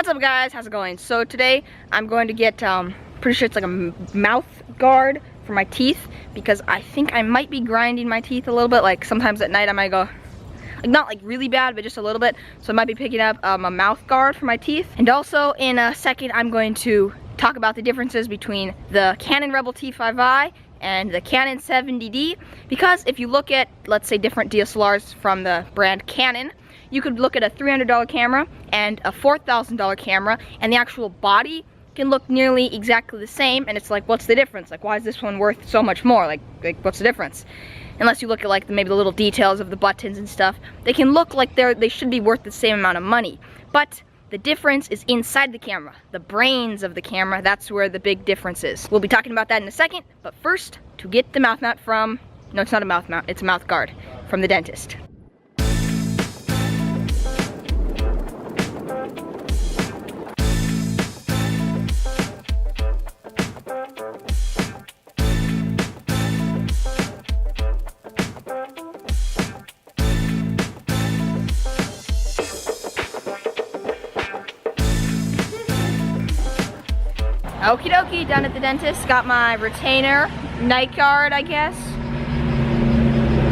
up guys, how's it going? So today I'm going to get, pretty sure it's like a mouth guard for my teeth because I think I might be grinding my teeth a little bit. Like sometimes at night I might go, like not like really bad, but just a little bit. So I might be picking up a mouth guard for my teeth. And also in a second I'm going to talk about the differences between the Canon Rebel T5i and the Canon 70D, because if you look at, let's say, different DSLRs from the brand Canon, you could look at a $300 camera and a $4,000 camera, and the actual body can look nearly exactly the same, and it's like, what's the difference? Like, why is this one worth so much more? Like what's the difference? Unless you look at like maybe the little details of the buttons and stuff, they can look like they should be worth the same amount of money. But the difference is inside the camera, the brains of the camera. That's where the big difference is. We'll be talking about that in a second, but first, to get the mouth mount from, no, it's not a mouth mount, it's a mouth guard from the dentist. Okie dokie, done at the dentist. Got my retainer, night guard, I guess.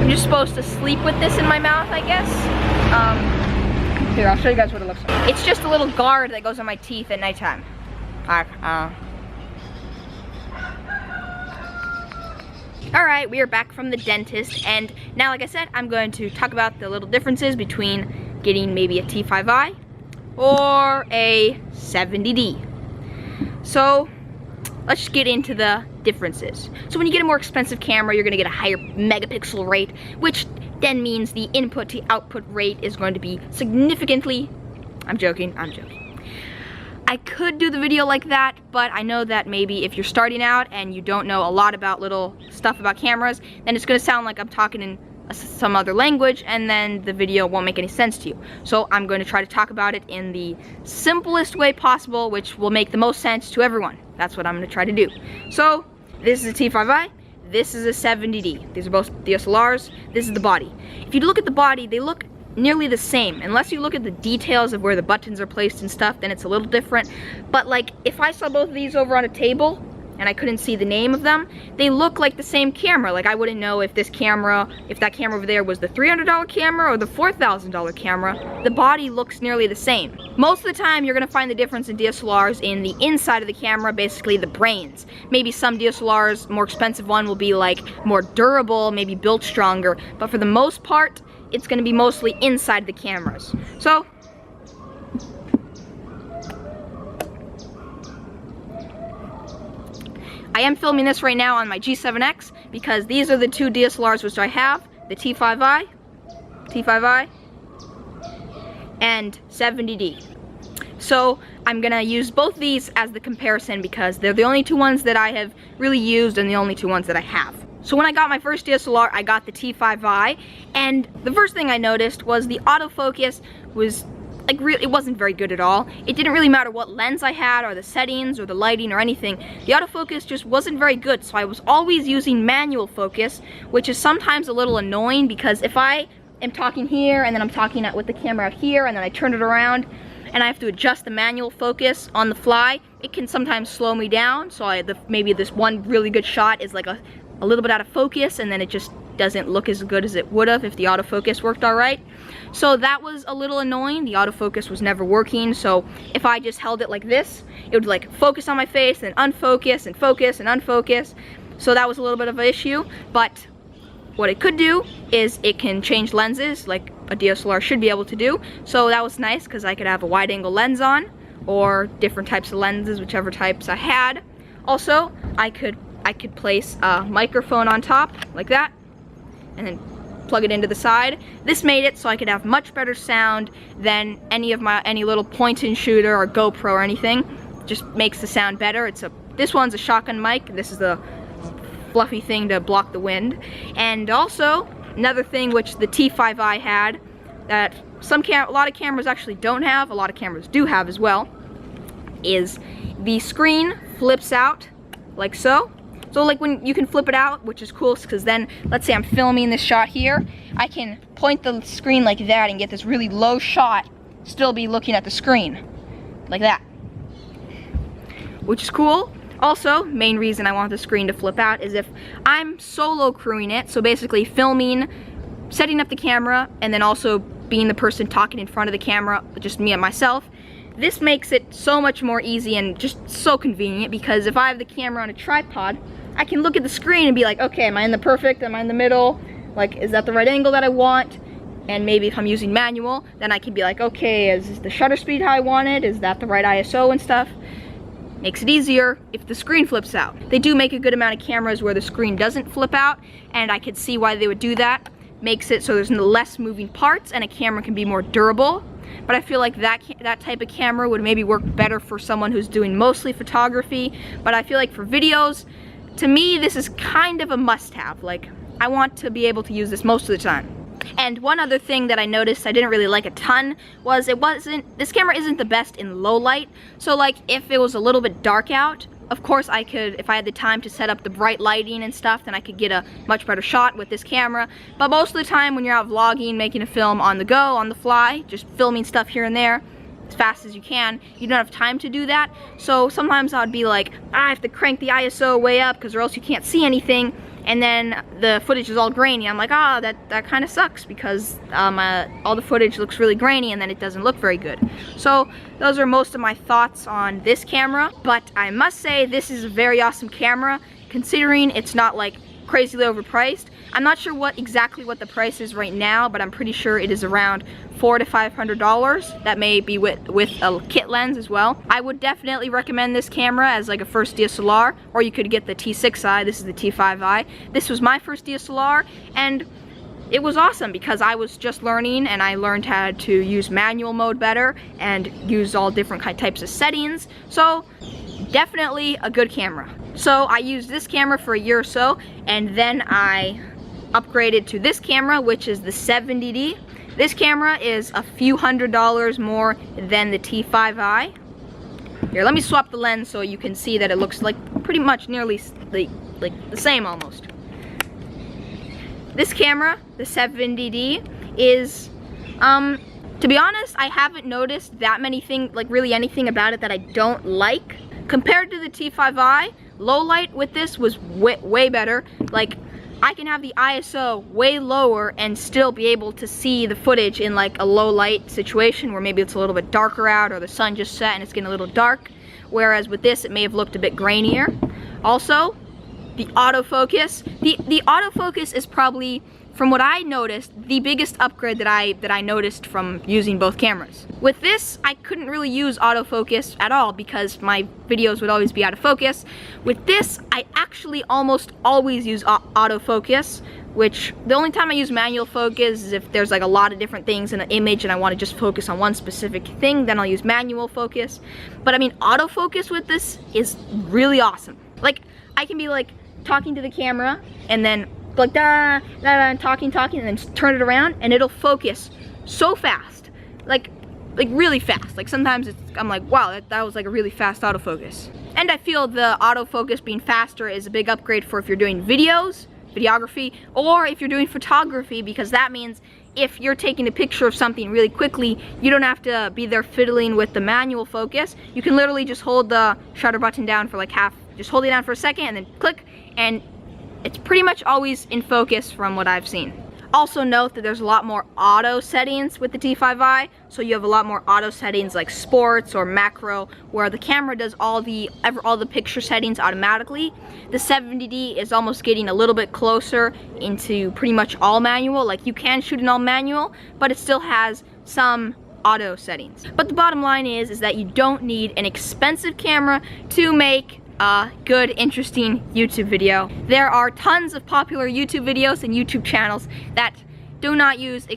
I'm just supposed to sleep with this in my mouth, I guess. Here, I'll show you guys what it looks like. It's just a little guard that goes on my teeth at nighttime. Alright, we are back from the dentist, and now, like I said, I'm going to talk about the little differences between getting maybe a T5i or a 70D. So let's just get into the differences. So when you get a more expensive camera, you're gonna get a higher megapixel rate, which then means the input to output rate is going to be significantly, I'm joking. I could do the video like that, but I know that maybe if you're starting out and you don't know a lot about little stuff about cameras, then it's gonna sound like I'm talking in some other language, and then the video won't make any sense to you. So I'm going to try to talk about it in the simplest way possible, which will make the most sense to everyone. That's what I'm going to try to do. So this is a T5i, this is a 70D. These are both DSLRs. This is the body. If you look at the body, they look nearly the same. Unless you look at the details of where the buttons are placed and stuff, then it's a little different. But like, if I saw both of these over on a table and I couldn't see the name of them, they look like the same camera. Like I wouldn't know if that camera over there was the $300 camera or the $4,000 camera. The body looks nearly the same. Most of the time, you're gonna find the difference in DSLRs in the inside of the camera, basically the brains. Maybe some DSLRs, more expensive one, will be like more durable, maybe built stronger, but for the most part, it's gonna be mostly inside the cameras. So, I am filming this right now on my G7X because these are the two DSLRs which I have, the T5i, and 70D. So I'm gonna use both these as the comparison because they're the only two ones that I have really used and the only two ones that I have. So when I got my first DSLR, I got the T5i, and the first thing I noticed was the autofocus was like it wasn't very good at all. It didn't really matter what lens I had or the settings or the lighting or anything. The autofocus just wasn't very good, so I was always using manual focus, which is sometimes a little annoying because if I am talking here and then I'm talking with the camera out here and then I turn it around and I have to adjust the manual focus on the fly, it can sometimes slow me down. So maybe this one really good shot is like a little bit out of focus, and then it just doesn't look as good as it would have if the autofocus worked all right. So that was a little annoying. The autofocus was never working, so if I just held it like this, it would like focus on my face, then unfocus and focus and unfocus. So that was a little bit of an issue, but what it could do is it can change lenses like a DSLR should be able to do. So that was nice because I could have a wide angle lens on or different types of lenses, whichever types I had. Also, I could place a microphone on top like that and then plug it into the side. This made it so I could have much better sound than any little point and shooter or GoPro or anything. Just makes the sound better. This one's a shotgun mic. This is the fluffy thing to block the wind. And also another thing which the T5i had that a lot of cameras actually don't have, a lot of cameras do have as well, is the screen flips out like so. So like when you can flip it out, which is cool because then, let's say I'm filming this shot here, I can point the screen like that and get this really low shot, still be looking at the screen. like that, which is cool. Also, main reason I want the screen to flip out is if I'm solo crewing it, so basically filming, setting up the camera, and then also being the person talking in front of the camera, just me and myself. This makes it so much more easy and just so convenient, because if I have the camera on a tripod, I can look at the screen and be like, okay, am I in the perfect, am I in the middle? Like, is that the right angle that I want? And maybe if I'm using manual, then I can be like, okay, is the shutter speed how I want it? Is that the right ISO and stuff? Makes it easier if the screen flips out. They do make a good amount of cameras where the screen doesn't flip out, and I could see why they would do that. Makes it so there's less moving parts and a camera can be more durable. But I feel like that type of camera would maybe work better for someone who's doing mostly photography. But I feel like for videos, to me, this is kind of a must-have. Like, I want to be able to use this most of the time. And one other thing that I noticed I didn't really like a ton was this camera isn't the best in low light. So like, if it was a little bit dark out, of course I could, if I had the time to set up the bright lighting and stuff, then I could get a much better shot with this camera. But most of the time when you're out vlogging, making a film on the go, on the fly, just filming stuff here and there, as fast as you can, you don't have time to do that. So sometimes I'd be like, I have to crank the ISO way up because or else you can't see anything. And then the footage is all grainy. I'm like, that kind of sucks, because all the footage looks really grainy and then it doesn't look very good. So those are most of my thoughts on this camera. But I must say, this is a very awesome camera, considering it's not like crazily overpriced. I'm not sure exactly what the price is right now, but I'm pretty sure it is around $400 to $500. That may be with a kit lens as well. I would definitely recommend this camera as like a first DSLR, or you could get the T6i. This is the T5i. This was my first DSLR, and it was awesome because I was just learning, and I learned how to use manual mode better and use all different types of settings. So definitely a good camera. So I used this camera for a year or so, and then I upgraded to this camera, which is the 70D. This camera is a few $100s more than the T5i. Here, let me swap the lens so you can see that it looks like pretty much nearly like the same almost. This camera, the 70D, is, to be honest, I haven't noticed that many things, like really anything about it that I don't like. Compared to the T5i, low light with this was way better. Like, I can have the ISO way lower and still be able to see the footage in like a low light situation where maybe it's a little bit darker out or the sun just set and it's getting a little dark. Whereas with this, it may have looked a bit grainier. Also, the autofocus. The autofocus is probably, from what I noticed, the biggest upgrade that I noticed from using both cameras. With this, I couldn't really use autofocus at all because my videos would always be out of focus. With this, I actually almost always use autofocus, which the only time I use manual focus is if there's like a lot of different things in an image and I want to just focus on one specific thing, then I'll use manual focus. But I mean, autofocus with this is really awesome. Like, I can be like talking to the camera and then like talking and then turn it around and it'll focus so fast, like really fast. Like sometimes I'm like, wow, that was like a really fast autofocus. And I feel the autofocus being faster is a big upgrade for if you're doing videography, or if you're doing photography, because that means if you're taking a picture of something really quickly, you don't have to be there fiddling with the manual focus. You can literally just hold the shutter button down for like just hold it down for a second and then click, and it's pretty much always in focus from what I've seen. Also note that there's a lot more auto settings with the T5i, so you have a lot more auto settings like sports or macro, where the camera does all the picture settings automatically. The 70D is almost getting a little bit closer into pretty much all manual. Like, you can shoot in all manual, but it still has some auto settings. But the bottom line is that you don't need an expensive camera to make a good, interesting YouTube video. There are tons of popular YouTube videos and YouTube channels that do not use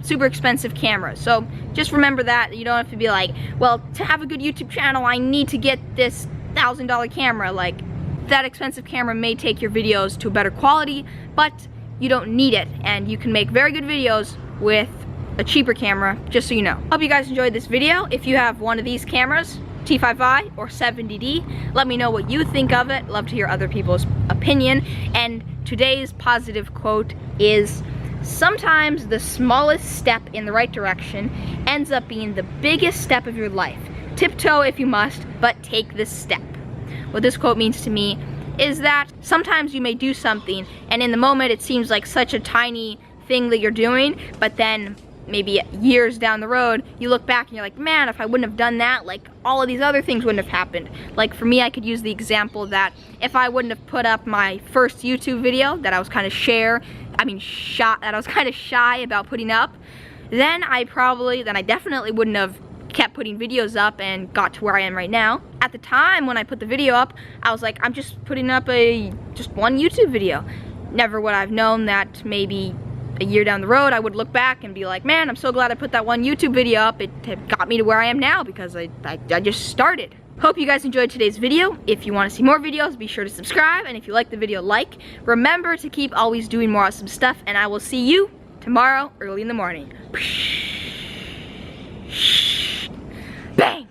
super expensive cameras. So just remember that. You don't have to be like, well, to have a good YouTube channel, I need to get this $1,000 camera. Like, that expensive camera may take your videos to a better quality, but you don't need it, and you can make very good videos with a cheaper camera, just so you know. Hope you guys enjoyed this video. If you have one of these cameras, T5i or 70D, let me know what you think of it. Love to hear other people's opinion. And today's positive quote is, sometimes the smallest step in the right direction ends up being the biggest step of your life. Tiptoe if you must, but take this step. What this quote means to me is that sometimes you may do something and in the moment it seems like such a tiny thing that you're doing, but then maybe years down the road you look back and you're like, man, if I wouldn't have done that, like all of these other things wouldn't have happened. Like for me, I could use the example that if I wouldn't have put up my first YouTube video that I was kind of shy about putting up, then I definitely wouldn't have kept putting videos up and got to where I am right now. At the time when I put the video up, I was like, I'm just putting up just one YouTube video. Never would I've known that maybe a year down the road I would look back and be like, man, I'm so glad I put that one YouTube video up. It got me to where I am now because I just started. Hope you guys enjoyed today's video. If you want to see more videos, be sure to subscribe, and if you like the video, like. Remember to keep always doing more awesome stuff, and I will see you tomorrow early in the morning. Bang!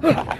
Yeah.